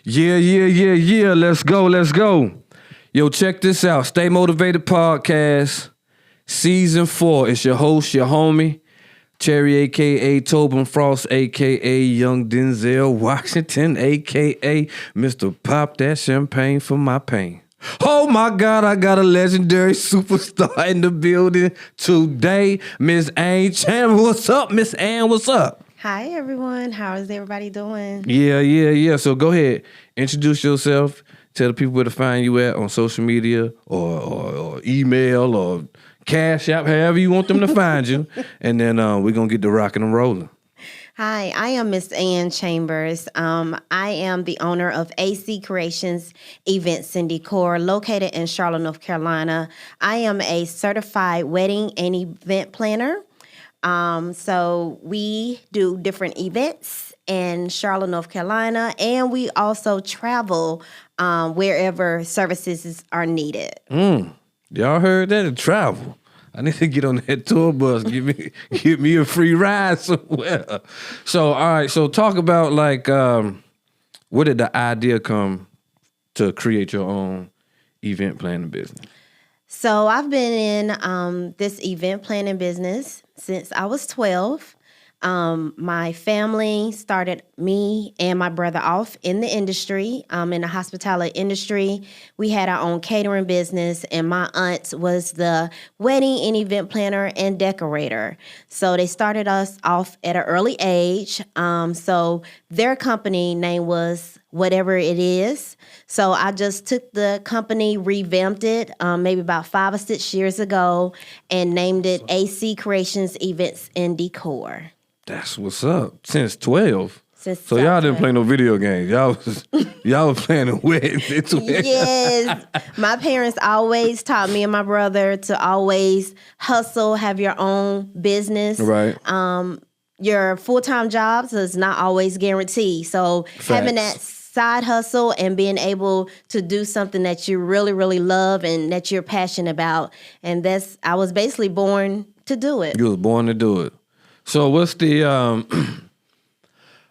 Yeah. Let's go. Yo, check this out. Stay Motivated Podcast, Season 4. It's your host, your homie, Cherry, a.k.a. Tobin Frost, a.k.a. Young Denzel Washington, a.k.a. Mr. Pop That Champagne for My Pain. Oh, my God, I got a legendary superstar in the building today, Miss Ann Chamber. What's up, Miss Ann? What's up? Hi, everyone. How is everybody doing? Yeah. So go ahead. Introduce yourself. Tell the people where to find you at on social media or email or Cash App, however you want them to find you. And then we're going to get the rocking and rolling. Hi, I am Miss Ann Chambers. I am the owner of AC Creations Events and Decor located in Charlotte, North Carolina. I am a certified wedding and event planner. So we do different events in Charlotte, North Carolina, and we also travel wherever services are needed. Y'all heard that? Travel. I need to get on that tour bus. Give me a free ride somewhere. So, all right. So talk about like, where did the idea come to create your own event planning business? So I've been in this event planning business since I was 12. My family started me and my brother off in the industry, in the hospitality industry. We had our own catering business, and my aunt was the wedding and event planner and decorator. So they started us off at an early age. So their company name was Whatever It Is. So I just took the company, revamped it maybe about 5 or 6 years ago, and named it AC Creations Events and Decor. That's what's up. Since 12. So y'all didn't play no video games. Y'all was playing a wedding at 12. Yes. My parents always taught me and my brother to always hustle, have your own business. Right. Your full-time jobs is not always guaranteed. So having that side hustle and being able to do something that you really, really love and that you're passionate about. And I was basically born to do it. You was born to do it. So what's the,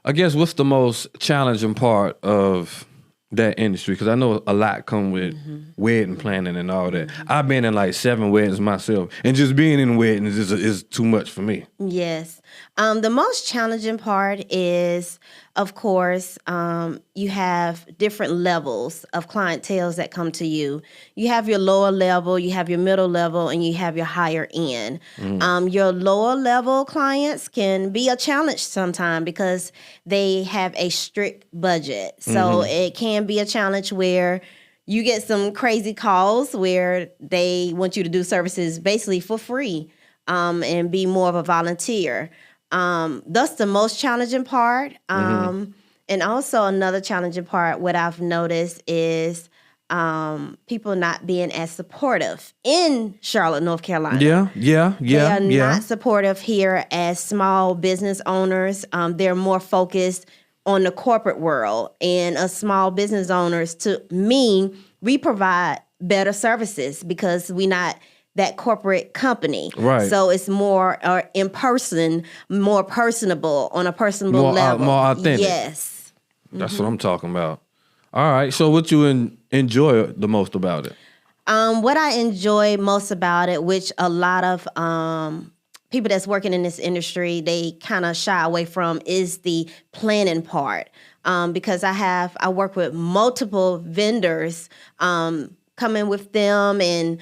I guess what's the most challenging part of that industry? Because I know a lot come with wedding planning and all that. I've been in like 7 weddings myself, and just being in weddings is too much for me. Yes. The most challenging part is, of course, you have different levels of clientele that come to you. You have your lower level, you have your middle level, and you have your higher end. Your lower level clients can be a challenge sometimes because they have a strict budget. So it can be a challenge where you get some crazy calls where they want you to do services basically for free and be more of a volunteer. That's the most challenging part. And also another challenging part, what I've noticed is people not being as supportive in Charlotte, North Carolina. Yeah. They are not supportive here as small business owners. They're more focused on the corporate world. And as small business owners, to me, we provide better services because we're not that corporate company. Right. So it's more in person, more personable, on a personable level. More authentic. Yes. That's what I'm talking about. All right. So what you enjoy the most about it? What I enjoy most about it, which a lot of people that's working in this industry, they kind of shy away from, is the planning part. Because I work with multiple vendors, coming with them and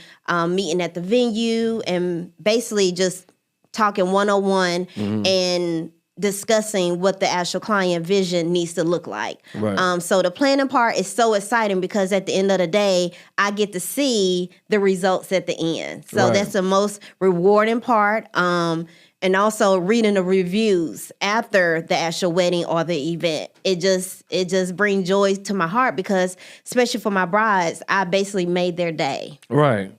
meeting at the venue and basically just talking one-on-one and discussing what the actual client vision needs to look like. Right. So the planning part is so exciting because at the end of the day, I get to see the results at the end. So that's the most rewarding part. And also reading the reviews after the actual wedding or the event. It just brings joy to my heart because, especially for my brides, I basically made their day. Right.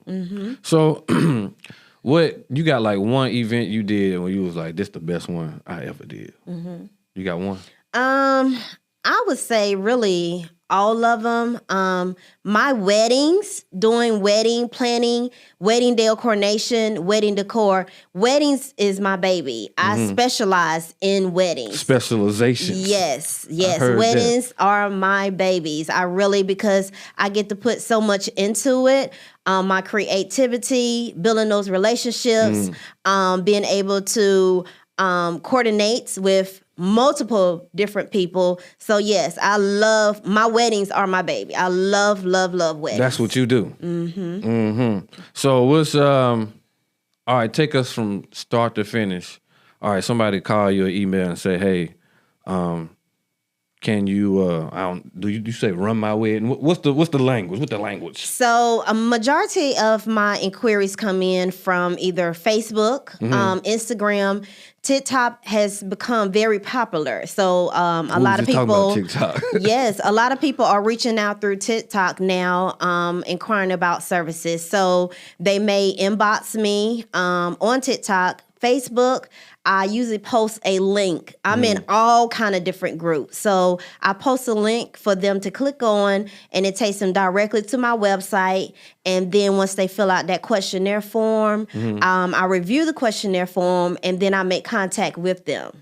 So what, you got like one event you did when you was like, this the best one I ever did? You got one? I would say really all of them. My weddings, doing wedding planning, wedding day coordination, wedding decor. Weddings is my baby. I specialize in weddings. Specializations. Yes. heard Weddings are my babies. I really, because I get to put so much into it. My creativity, building those relationships, being able to coordinate with multiple different people. So yes, I love, my weddings are my baby. I love weddings. That's what you do. So what's all right, take us from start to finish. All right, somebody call you an email and say, hey, can you do you say run my wedding? What's the language? What's the language? So a majority of my inquiries come in from either Facebook, Instagram. TikTok has become very popular. So a lot of people, TikTok? yes, a lot of people are reaching out through TikTok now, inquiring about services. So they may inbox me on TikTok, Facebook. I usually post a link. I'm in all kind of different groups. So I post a link for them to click on, and it takes them directly to my website. And then once they fill out that questionnaire form, I review the questionnaire form, and then I make contact with them.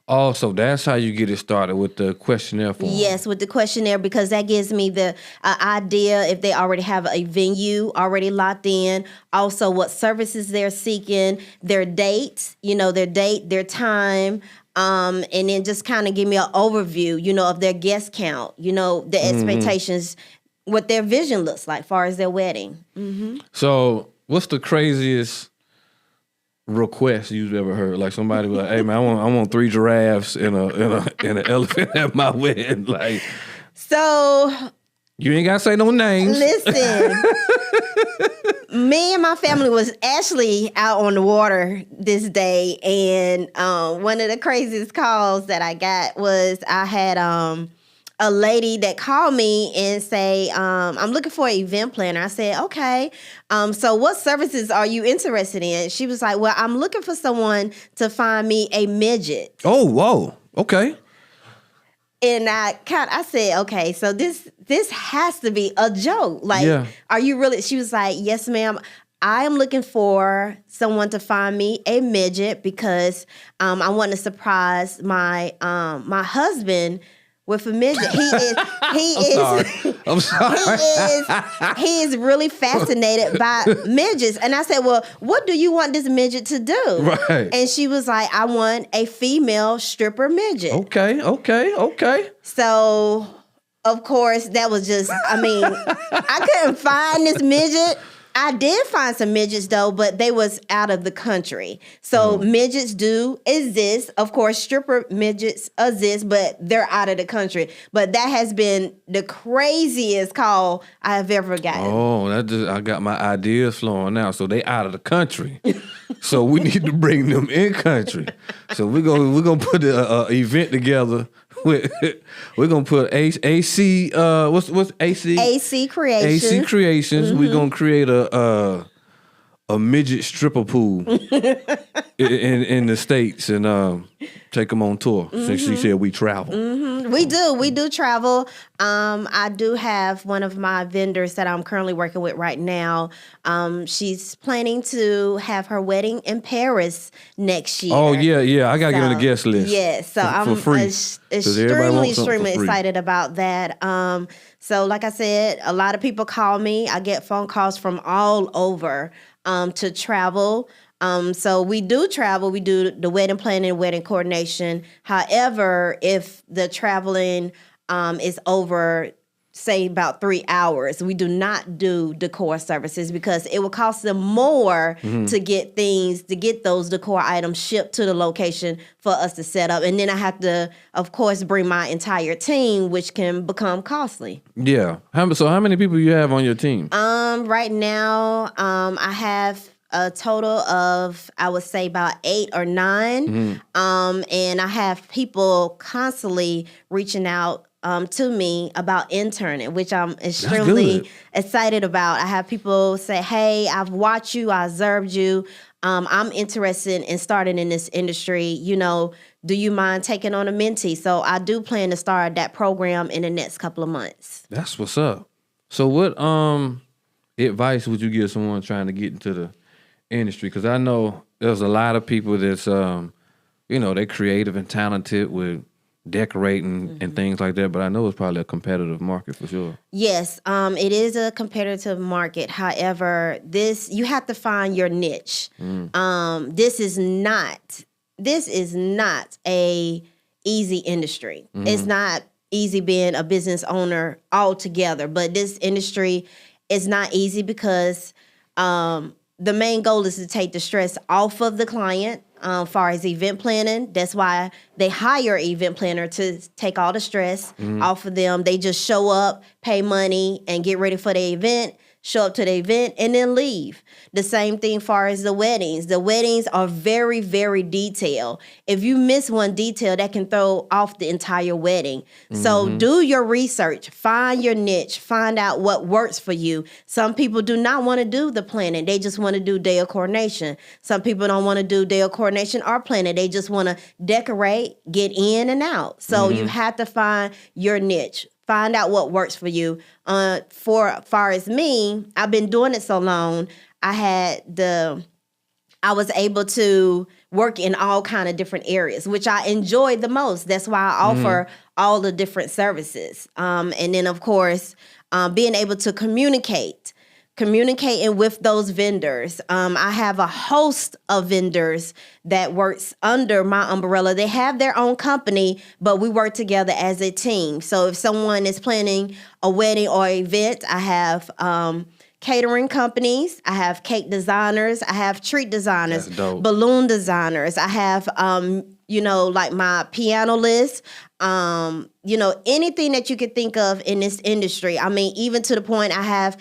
Oh, so that's how you get it started, with the questionnaire form. Yes, with the questionnaire, because that gives me the idea if they already have a venue already locked in, also what services they're seeking, their dates, their time, and then just kind of give me an overview, of their guest count, the expectations, what their vision looks like as far as their wedding. So what's the craziest request you've ever heard? Like somebody was like, hey man, I want 3 giraffes and an elephant at my wedding. Like, so you ain't gotta say no names. Listen, me and my family was actually out on the water this day, and one of the craziest calls that I got was I had a lady that called me and say, I'm looking for an event planner. I said, okay. So what services are you interested in? She was like, well, I'm looking for someone to find me a midget. Oh, whoa. Okay. And I said, okay, so this has to be a joke. Like, Are you really? She was like, yes, ma'am. I am looking for someone to find me a midget because I want to surprise my husband with a midget. I'm sorry. He is really fascinated by midgets. And I said, well, what do you want this midget to do? Right. And she was like, I want a female stripper midget. Okay. So, of course, that was just, I couldn't find this midget. I did find some midgets though, but they was out of the country. So midgets do exist. Of course, stripper midgets exist, but they're out of the country. But that has been the craziest call I have ever gotten. Oh, I got my ideas flowing now. So they out of the country. So we need to bring them in country. So we're gonna put an event together. We're gonna put AC. What's AC? AC Creations. AC Creations. We're gonna create a midget stripper pool in the States and take them on tour. Since she said we travel. We do travel. I do have one of my vendors that I'm currently working with right now. She's planning to have her wedding in Paris next year. Oh yeah. I gotta get on the guest list. Yes, so I'm extremely excited about that. So like I said, a lot of people call me. I get phone calls from all over to travel. So we do travel. We do the wedding planning, wedding coordination. However, if the traveling is over, say about 3 hours, we do not do decor services because it will cost them more to get those decor items shipped to the location for us to set up. And then I have to, of course, bring my entire team, which can become costly. Yeah. So how many people you have on your team? Right now, I have a total of, I would say, about 8 or 9. And I have people constantly reaching out to me about interning, which I'm extremely excited about. I have people say, hey, I've watched you, I observed you. I'm interested in starting in this industry, do you mind taking on a mentee? So I do plan to start that program in the next couple of months. That's what's up. So what advice would you give someone trying to get into the industry? Because I know there's a lot of people that's they're creative and talented with decorating and things like that, but I know it's probably a competitive market for sure. Yes, it is a competitive market. However, you have to find your niche. This is not a easy industry. It's not easy being a business owner altogether, but this industry is not easy because the main goal is to take the stress off of the client. Far as event planning, that's why they hire an event planner to take all the stress off of them. They just show up, pay money, and get ready for the event, show up to the event, and then leave. The same thing far as the weddings. The weddings are very, very detailed. If you miss one detail, that can throw off the entire wedding. So do your research, find your niche, find out what works for you. Some people do not want to do the planning. They just want to do day of coordination. Some people don't want to do day of coordination or planning. They just want to decorate, get in and out. So you have to find your niche. Find out what works for you. For far as me, I've been doing it so long. I was able to work in all kind of different areas, which I enjoy the most. That's why I offer all the different services. And then, of course, being able to communicating with those vendors. I have a host of vendors that works under my umbrella. They have their own company, but we work together as a team. So if someone is planning a wedding or event, I have catering companies, I have cake designers, I have treat designers, balloon designers, I have like my piano list, anything that you could think of in this industry. I mean, even to the point I have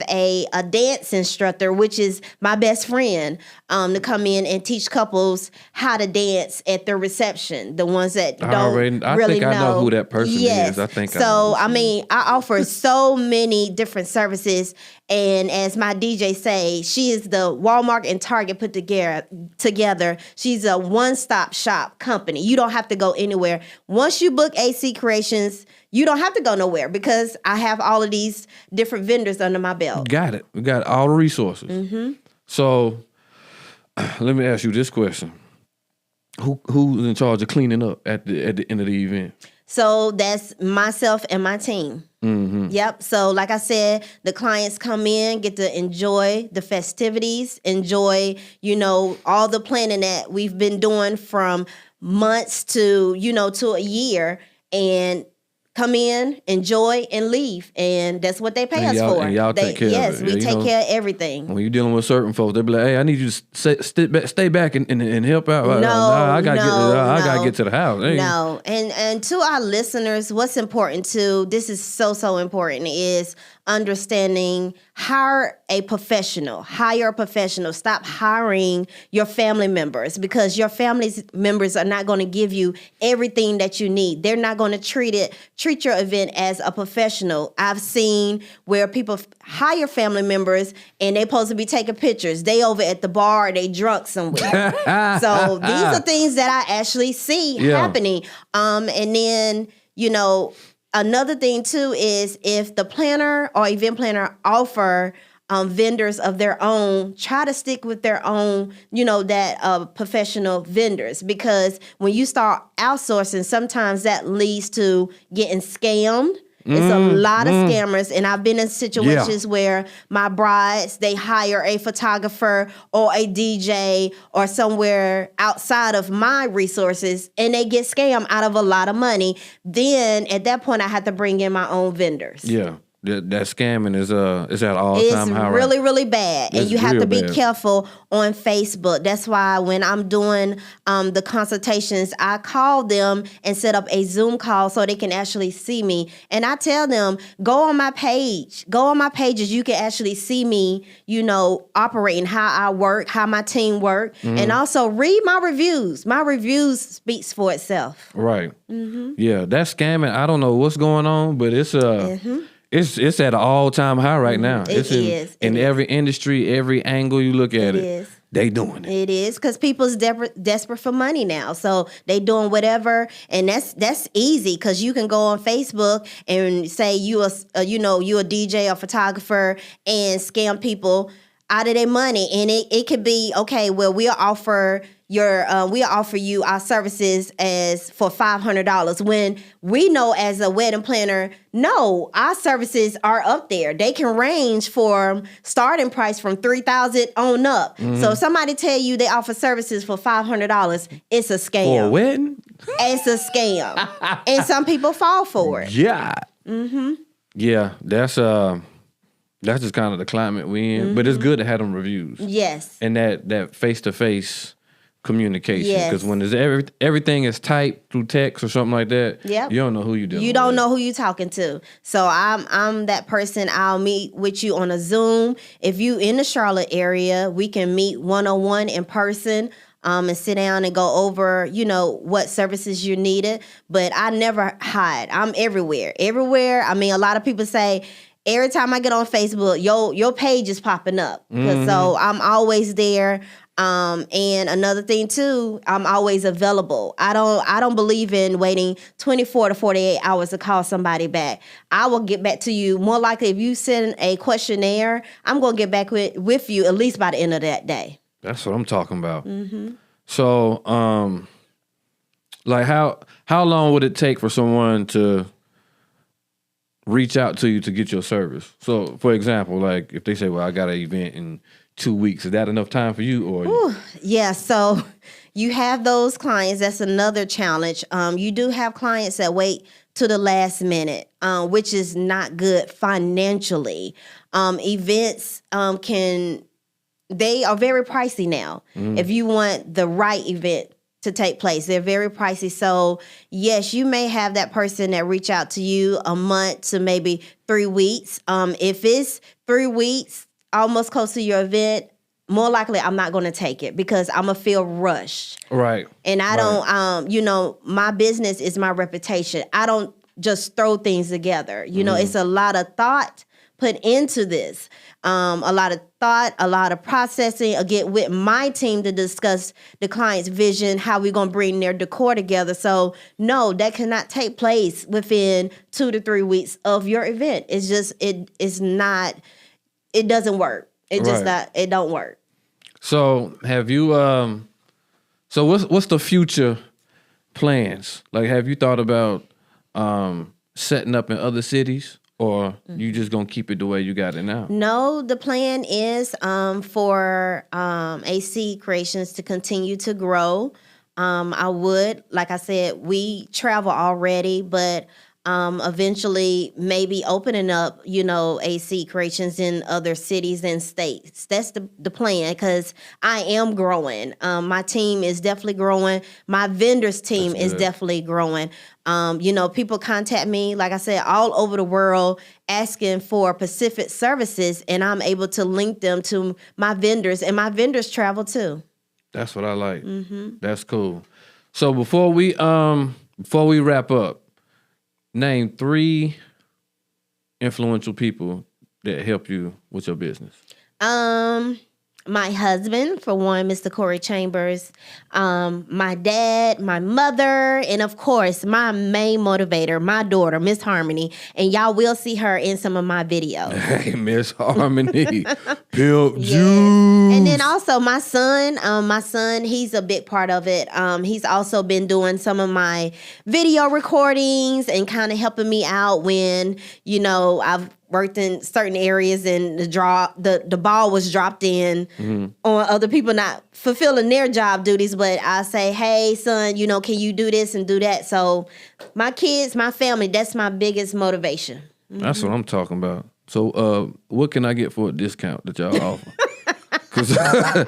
a dance instructor, which is my best friend, to come in and teach couples how to dance at their reception. The ones that I think I know who that person is. I think so. I offer so many different services. And as my DJ say, she is the Walmart and Target put together. She's a one-stop shop company. You don't have to go anywhere. Once you book AC Creations, you don't have to go nowhere because I have all of these different vendors under my belt. Got it. We got all the resources. So let me ask you this question. Who's in charge of cleaning up at the end of the event? So that's myself and my team. Yep. So like I said, the clients come in, get to enjoy the festivities, enjoy, all the planning that we've been doing from months to a year, and come in, enjoy, and leave. And that's what they pay us for. And y'all take care of it. Yes, we take care of everything. When you're dealing with certain folks, they'll be like, hey, I need you to stay back and help out. I gotta get to the house. Hey. No. And to our listeners, what's important too, this is so, so important, is understanding, hire a professional. Stop hiring your family members, because your family members are not going to give you everything that you need. They're not going to treat your event as a professional. I've seen where people hire family members and they're supposed to be taking pictures. They over at the bar, they drunk somewhere. So these are things that I actually see happening. And then, another thing too is if the planner or event planner offer vendors of their own, try to stick with their own, professional vendors, because when you start outsourcing, sometimes that leads to getting scammed. It's a lot of scammers, and I've been in situations where my brides, they hire a photographer or a DJ or somewhere outside of my resources, and they get scammed out of a lot of money. Then at that point, I have to bring in my own vendors. Yeah. That scamming is at all-time high. It's really, really bad. And you have to be careful on Facebook. That's why when I'm doing the consultations, I call them and set up a Zoom call so they can actually see me. And I tell them, go on my page. Go on my pages. You can actually see me, operating, how I work, how my team work. And also read my reviews. My reviews speaks for itself. Right. Yeah, that scamming, I don't know what's going on, but it's It's at an all-time high right now. It is. In every industry, every angle you look at it. Is. they doing it. It is because people's desperate for money now, so they doing whatever, and that's easy because you can go on Facebook and say you a DJ or photographer and scam people out of their money, and it could be okay. Well, we'll offer you our services as for $500 when we know as a wedding planner, no, our services are up there. They can range for starting price from $3,000 on up. So if somebody tell you they offer services for $500, it's a scam. For a wedding? It's a scam. And some people fall for it. Yeah. Yeah, that's just kind of the climate we in. But it's good to have them reviews. Yes. And that face-to-face communication. Yes. Because when everything is typed through text or something like that, Yep. you don't know who you're dealing with. You don't know who you're talking to. So I'm that person. I'll meet with you on a Zoom. If you in the Charlotte area, we can meet one-on-one in person. And sit down and go over, what services you needed. But I never hide. I'm everywhere. Everywhere. I mean, a lot of people say, every time I get on Facebook, your page is popping up. So I'm always there. And another thing too, I'm always available. I don't believe in waiting 24 to 48 hours to call somebody back. I will get back to you more likely if you send a questionnaire. I'm going to get back with you at least by the end of that day. That's what I'm talking about. So, like how long would it take for someone to reach out to you to get your service? So, for example, like if they say, "Well, I got an event in 2 weeks," is that enough time for you? Or yeah, so you have those clients. That's another challenge. You do have clients that wait to the last minute, which is not good financially. Events they are very pricey now. If you want the right event to take place, they're very pricey. So yes, you may have that person that reach out to you a month to maybe 3 weeks. If it's 3 weeks, almost close to your event, more likely I'm not going to take it because I'm going to feel rushed. Right. And I don't, my business is my reputation. I don't just throw things together. It's a lot of thought put into this. A lot of thought, a lot of processing, again, with my team to discuss the client's vision, how we're going to bring their decor together. So, no, that cannot take place within 2 to 3 weeks of your event. It's just, it doesn't work. It don't work. So, have you, so what's the future plans? Like, have you thought about setting up in other cities? Or you just gonna keep it the way you got it now? No, the plan is for AC Creations to continue to grow. I would, like I said, we travel already, but eventually maybe opening up, AC Creations in other cities and states. That's the plan because I am growing. My team is definitely growing. My vendors team is definitely growing. People contact me, like I said, all over the world asking for Pacific services, and I'm able to link them to my vendors, and my vendors travel too. That's what I like. That's cool. So before we wrap up, name 3 influential people that help you with your business. My husband, for one, Mr. Corey Chambers, my dad, my mother, and of course, my main motivator, my daughter, Miss Harmony. And y'all will see her in some of my videos. Hey, Miss Harmony. Pimp Juice. And then also my son, he's a big part of it. He's also been doing some of my video recordings and kind of helping me out when, I've worked in certain areas and the ball was dropped in on other people not fulfilling their job duties. But I say, hey, son, can you do this and do that? So my kids, my family, that's my biggest motivation. That's what I'm talking about. So what can I get for a discount that y'all offer? Because that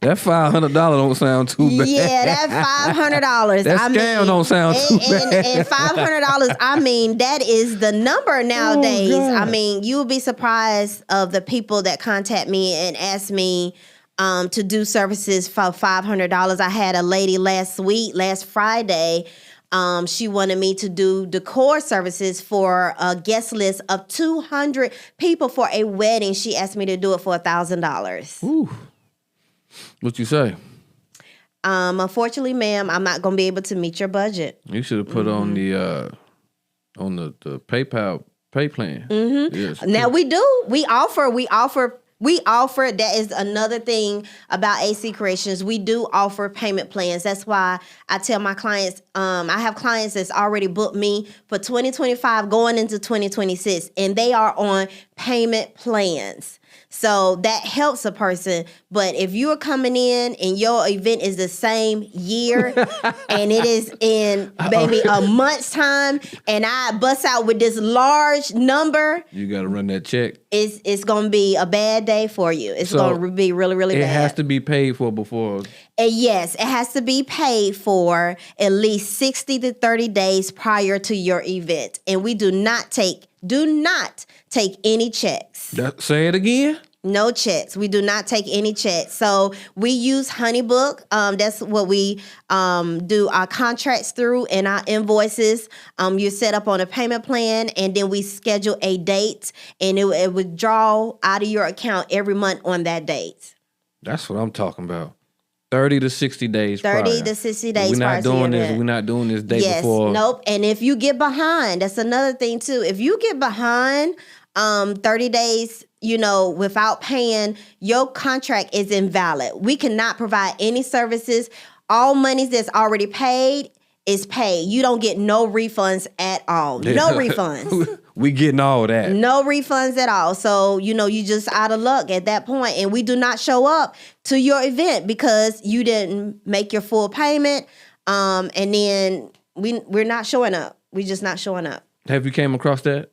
$500 don't sound too bad. Yeah, that $500. That scam don't sound too bad. And $500, I mean, that is the number nowadays. I mean, you will be surprised of the people that contact me and ask me to do services for $500. I had a lady last Friday, She wanted me to do decor services for a guest list of 200 people for a wedding. She asked me to do it for $1,000. Ooh. What you say? Unfortunately, ma'am, I'm not going to be able to meet your budget. You should have put on the PayPal pay plan. Yes. Now we do. We offer. That is another thing about AC Creations. We do offer payment plans. That's why I tell my clients, I have clients that's already booked me for 2025 going into 2026, and they are on payment plans. So that helps a person. But if you are coming in and your event is the same year and it is in maybe a month's time and I bust out with this large number, you got to run that check. It's going to be a bad day for you. It's going to be really, really bad. It has to be paid for before. And yes, it has to be paid for at least 60 to 30 days prior to your event. And we do not take any checks. Say it again. No checks. We do not take any checks. So we use HoneyBook. That's what we do our contracts through and our invoices. You set up on a payment plan, and then we schedule a date, and it would draw out of your account every month on that date. That's what I'm talking about. 30 to 60 days 30 prior. to 60 days We're not prior doing to your this. event. We're not doing this day before. Nope. And if you get behind, that's another thing too. If you get behind 30 days, without paying, your contract is invalid. We cannot provide any services. All monies that's already paid is paid. You don't get no refunds at all. No refunds. We getting all that. No refunds at all. So, you just out of luck at that point. And we do not show up to your event because you didn't make your full payment. And then we're not showing up. We're just not showing up. Have you came across that?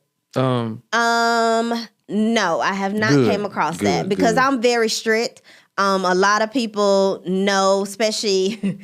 No, I have not came across that because I'm very strict. A lot of people know, especially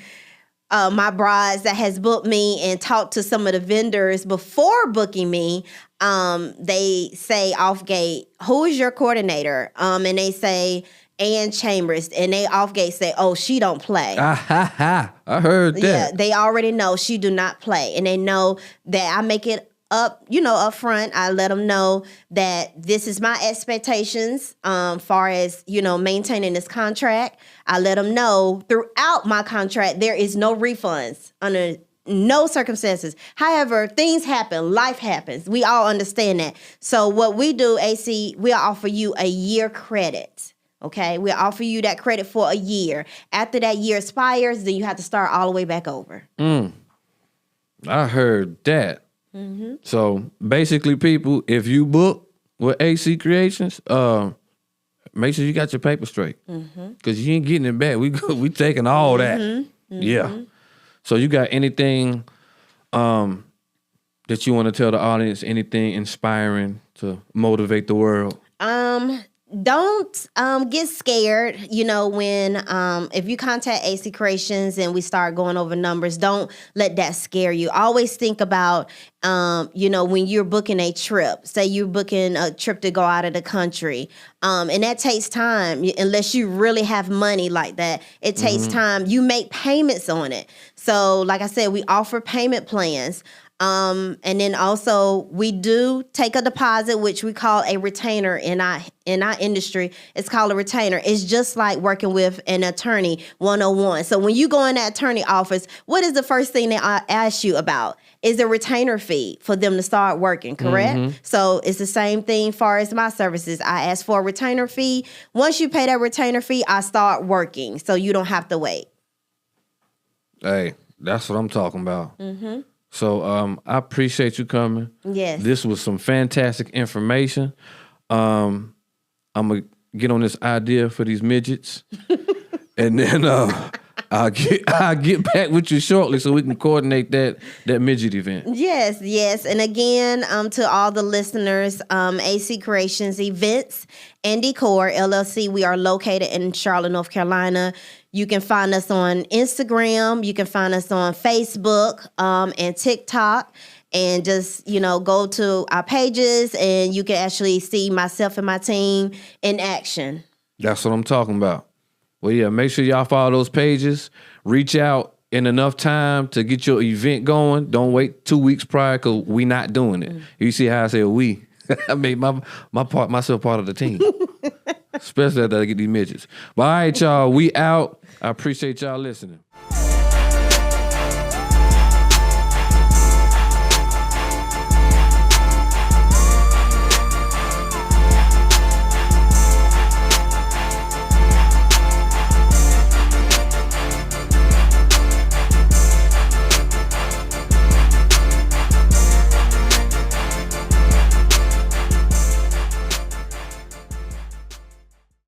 my brides that has booked me and talked to some of the vendors before booking me. They say off gate, who is your coordinator? And they say Ann Chambers, and they off gate say, oh, she don't play. I heard that. Yeah, they already know she do not play, and they know that I make it up front. I let them know that this is my expectations far as, maintaining this contract. I let them know throughout my contract, there is no refunds under no circumstances. However, things happen. Life happens. We all understand that. So what we do, AC, we'll offer you a year credit. Okay? We'll offer you that credit for a year. After that year expires, then you have to start all the way back over. I heard that. Mm-hmm. So basically, people, if you book with AC Creations, make sure you got your paper straight, because you ain't getting it back. We taking all that. Yeah. So you got anything that you want to tell the audience? Anything inspiring to motivate the world? Don't get scared, when if you contact AC Creations and we start going over numbers, don't let that scare you. Always think about, when you're booking a trip, say you're booking a trip to go out of the country, and that takes time. Unless you really have money like that, it takes time. You make payments on it. So like I said, we offer payment plans. And then also we do take a deposit, which we call a retainer in our industry. It's called a retainer. It's just like working with an attorney 101. So when you go in that attorney office, what is the first thing they ask you about? Is a retainer fee for them to start working, correct? So it's the same thing far as my services. I ask for a retainer fee. Once you pay that retainer fee, I start working, so you don't have to wait. Hey, that's what I'm talking about. So I appreciate you coming. Yes. This was some fantastic information. I'm going to get on this idea for these midgets. And then I'll get back with you shortly so we can coordinate that midget event. Yes. And again, to all the listeners, AC Creations Events and Decor, LLC, we are located in Charlotte, North Carolina. You can find us on Instagram. You can find us on Facebook and TikTok. And just, go to our pages and you can actually see myself and my team in action. That's what I'm talking about. Well, yeah, make sure y'all follow those pages. Reach out in enough time to get your event going. Don't wait 2 weeks prior because we not doing it. You see how I say we? I made myself part of the team. Especially after I get these midgets. But all right, y'all, we out. I appreciate y'all listening.